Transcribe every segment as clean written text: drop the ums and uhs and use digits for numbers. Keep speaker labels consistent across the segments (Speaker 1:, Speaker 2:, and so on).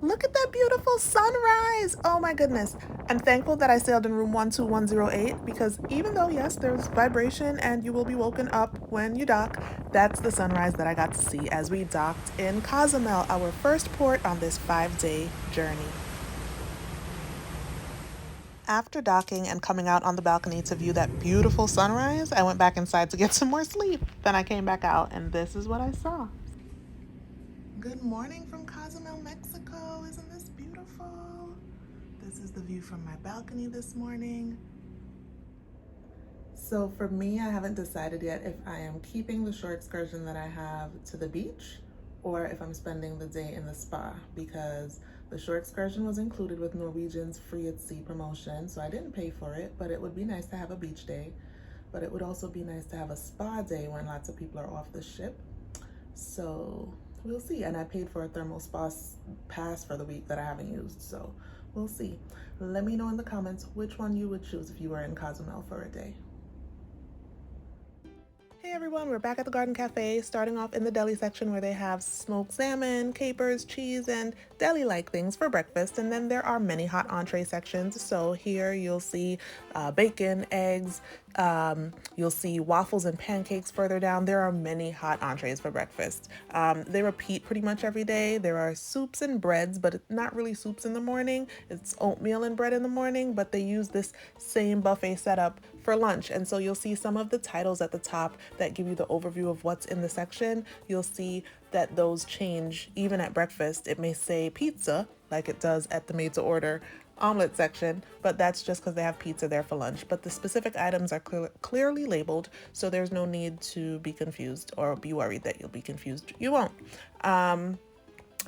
Speaker 1: Look at that beautiful sunrise. Oh my goodness. I'm thankful that I sailed in room 12108 because even though, yes, there's vibration and you will be woken up when you dock, that's the sunrise that I got to see as we docked in Cozumel, our first port on this 5-day journey. After docking and coming out on the balcony to view that beautiful sunrise, I went back inside to get some more sleep. Then I came back out and this is what I saw. Good morning from Cozumel, Mexico. Isn't this beautiful? This is the view from my balcony this morning. So for me, I haven't decided yet if I am keeping the short excursion that I have to the beach or if I'm spending the day in the spa, because the short excursion was included with Norwegian's free at sea promotion, so I didn't pay for it, but it would be nice to have a beach day. But it would also be nice to have a spa day when lots of people are off the ship. So we'll see. And I paid for a thermal spa pass for the week that I haven't used, so we'll see. Let me know in the comments which one you would choose if you were in Cozumel for a day. Hey everyone, we're back at the Garden Cafe, starting off in the deli section where they have smoked salmon, capers, cheese, and deli-like things for breakfast. And then there are many hot entree sections. So here you'll see bacon, eggs, you'll see waffles and pancakes further down. There are many hot entrees for breakfast. They repeat pretty much every day. There are soups and breads, but not really soups in the morning. It's oatmeal and bread in the morning, but they use this same buffet setup for lunch. And so you'll see some of the titles at the top that give you the overview of what's in the section. You'll see that those change even at breakfast. It may say pizza like it does at the made to order omelet section, but that's just because they have pizza there for lunch. But the specific items are clearly labeled, so there's no need to be confused or be worried that you'll be confused. You won't.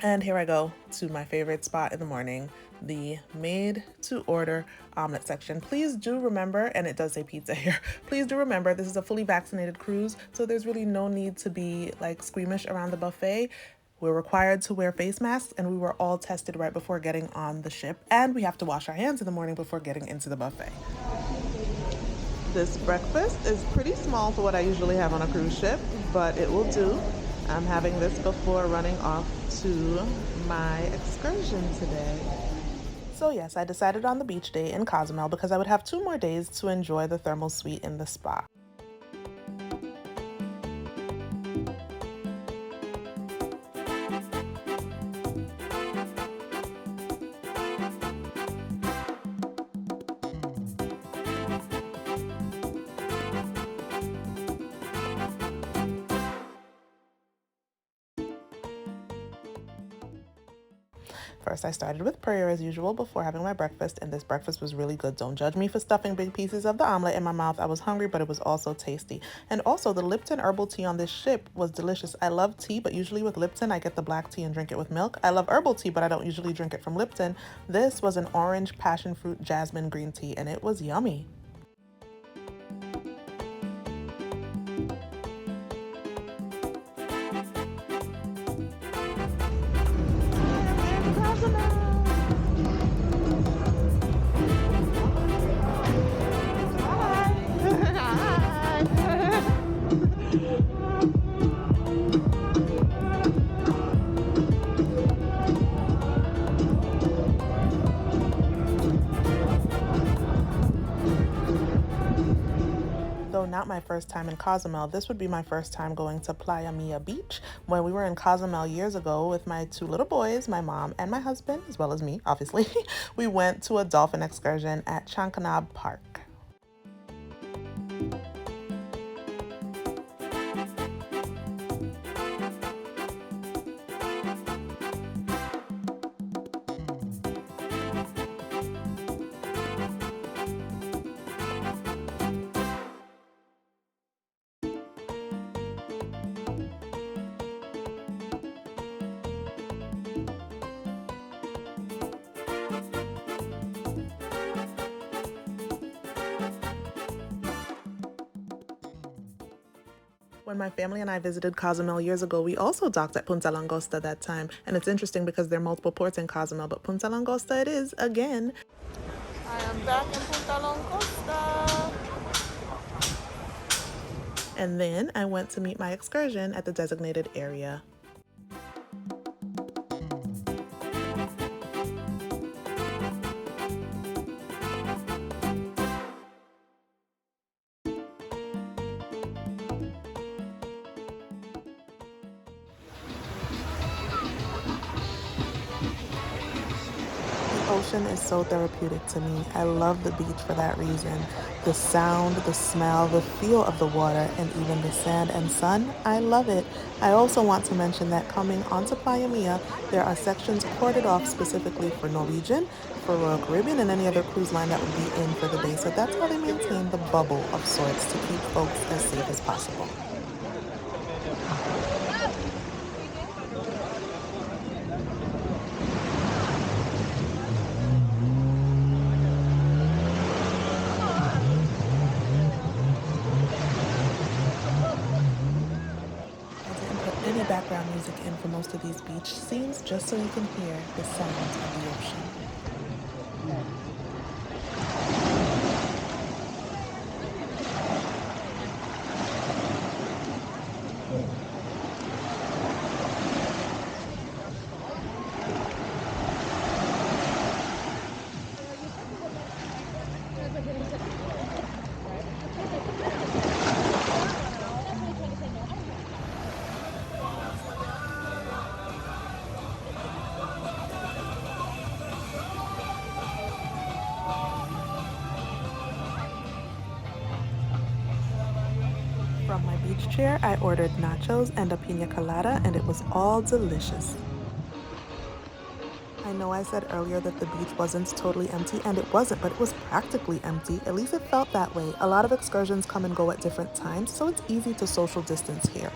Speaker 1: And here I go to my favorite spot in the morning, the made to order omelet section. Please do remember, and it does say pizza here, please do remember this is a fully vaccinated cruise, so there's really no need to be like squeamish around the buffet. We're required to wear face masks, and we were all tested right before getting on the ship, and we have to wash our hands in the morning before getting into the buffet. This breakfast is pretty small for what I usually have on a cruise ship, but it will do. I'm having this before running off to my excursion today. So yes, I decided on the beach day in Cozumel because I would have 2 more days to enjoy the thermal suite in the spa. First, I started with prayer as usual before having my breakfast, and this breakfast was really good. Don't judge me for stuffing big pieces of the omelet in my mouth. I was hungry, but it was also tasty. And also, the Lipton herbal tea on this ship was delicious. I love tea, but usually with Lipton, I get the black tea and drink it with milk. I love herbal tea, but I don't usually drink it from Lipton. This was an orange passion fruit jasmine green tea, and it was yummy. Though not my first time in Cozumel, this would be my first time going to Playa Mia Beach. When we were in Cozumel years ago with my 2 little boys, my mom and my husband, as well as me, obviously, we went to a dolphin excursion at Chankanab Park. When my family and I visited Cozumel years ago, we also docked at Punta Langosta that time. And it's interesting because there are multiple ports in Cozumel, but Punta Langosta it is again. I am back in Punta Langosta. And then I went to meet my excursion at the designated area. ocean is so therapeutic to me. I love the beach for that reason. The sound, the smell, the feel of the water, and even the sand and sun, I love it. I also want to mention that coming onto Playa Mia, there are sections corded off specifically for Norwegian, for Royal Caribbean, and any other cruise line that would be in for the day. So that's how they maintain the bubble of sorts to keep folks as safe as possible. I didn't put any background music in for most of these beach scenes just so you can hear the sounds of the ocean. From my beach chair, I ordered nachos and a pina colada, and it was all delicious. I know I said earlier that the beach wasn't totally empty, and it wasn't, but it was practically empty. At least it felt that way. A lot of excursions come and go at different times, so it's easy to social distance here.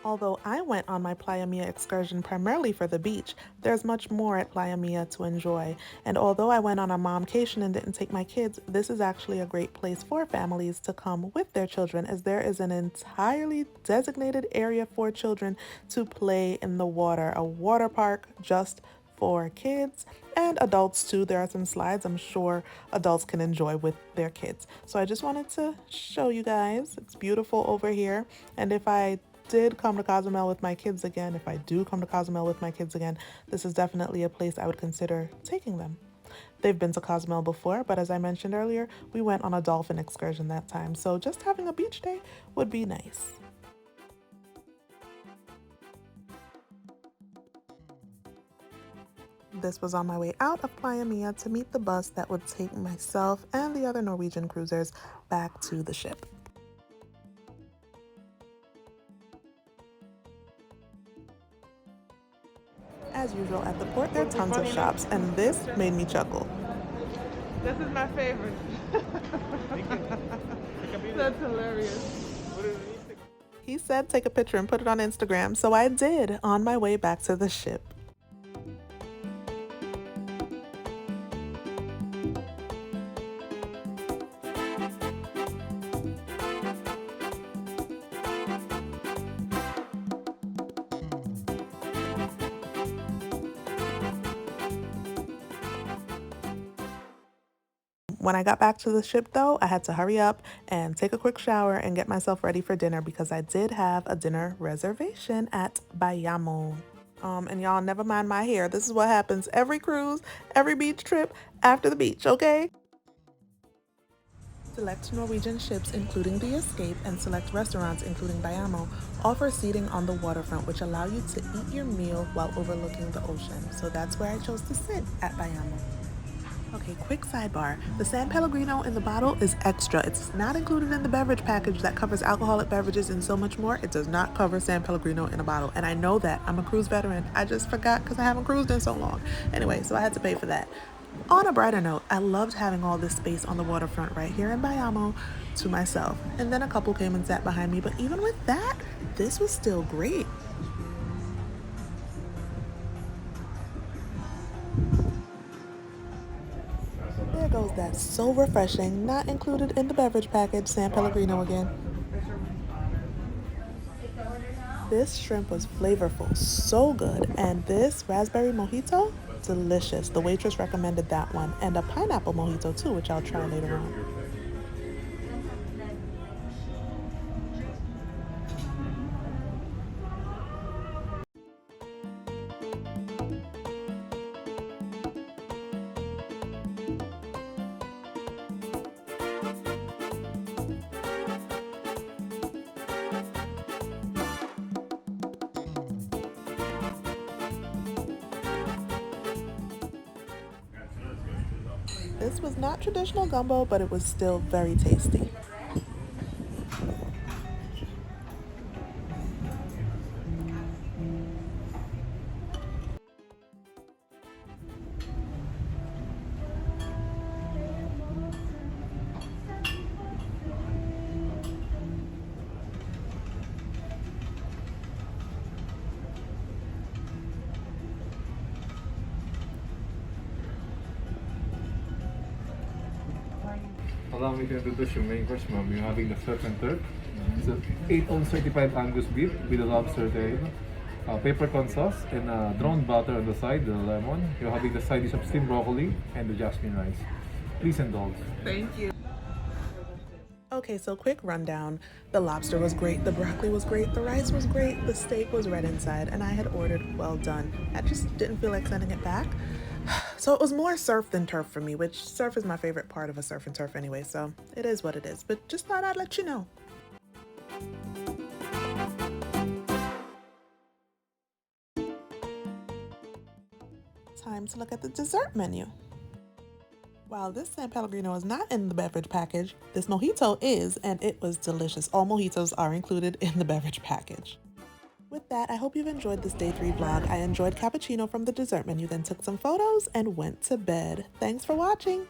Speaker 1: Although I went on my Playa Mia excursion primarily for the beach, there's much more at Playa Mia to enjoy. And although I went on a momcation and didn't take my kids, this is actually a great place for families to come with their children, as there is an entirely designated area for children to play in the water, a water park just for kids and adults too. There are some slides I'm sure adults can enjoy with their kids. So I just wanted to show you guys. It's beautiful over here. And if I did come to Cozumel with my kids again, if I do come to Cozumel with my kids again, this is definitely a place I would consider taking them. They've been to Cozumel before, but as I mentioned earlier, we went on a dolphin excursion that time. So just having a beach day would be nice. This was on my way out of Playa Mia to meet the bus that would take myself and the other Norwegian cruisers back to the ship. As usual at the port, there are tons of shops, and this made me chuckle.
Speaker 2: This is my favorite. That's hilarious.
Speaker 1: He said take a picture and put it on Instagram, so I did on my way back to the ship. When I got back to the ship, though, I had to hurry up and take a quick shower and get myself ready for dinner because I did have a dinner reservation at Bayamo. And y'all, never mind my hair. This is what happens every cruise, every beach trip after the beach, okay? Select Norwegian ships, including the Escape, and select restaurants, including Bayamo, offer seating on the waterfront, which allow you to eat your meal while overlooking the ocean. So that's where I chose to sit at Bayamo. Okay, quick sidebar. The San Pellegrino in the bottle is extra. It's not included in the beverage package that covers alcoholic beverages and so much more. It does not cover San Pellegrino in a bottle. And I know that. I'm a cruise veteran. I just forgot because I haven't cruised in so long. Anyway, so I had to pay for that. On a brighter note, I loved having all this space on the waterfront right here in Bayamo to myself. And then a couple came and sat behind me. But even with that, this was still great. There goes that so refreshing, not included in the beverage package, San Pellegrino again. This shrimp was flavorful, so good, and this raspberry mojito, delicious. The waitress recommended that one, and a pineapple mojito too, which I'll try later on. This was not traditional gumbo, but it was still very tasty.
Speaker 3: Allow me to introduce your main course, ma'am. You're having the surf and turf. It's an 8-ounce certified Angus beef with a lobster tail, peppercorn sauce, and drawn butter on the side, the lemon. You're having the side dish of steamed broccoli and the jasmine rice. Please indulge.
Speaker 2: Thank you.
Speaker 1: Okay, so quick rundown. The lobster was great, the broccoli was great, the rice was great, the steak was red inside, and I had ordered well done. I just didn't feel like sending it back. So it was more surf than turf for me, which surf is my favorite part of a surf and turf anyway, so it is what it is. But just thought I'd let you know. Time to look at the dessert menu. While this San Pellegrino is not in the beverage package, this mojito is, and it was delicious. All mojitos are included in the beverage package. With that, I hope you've enjoyed this day 3 vlog. I enjoyed cappuccino from the dessert menu, then took some photos and went to bed. Thanks for watching.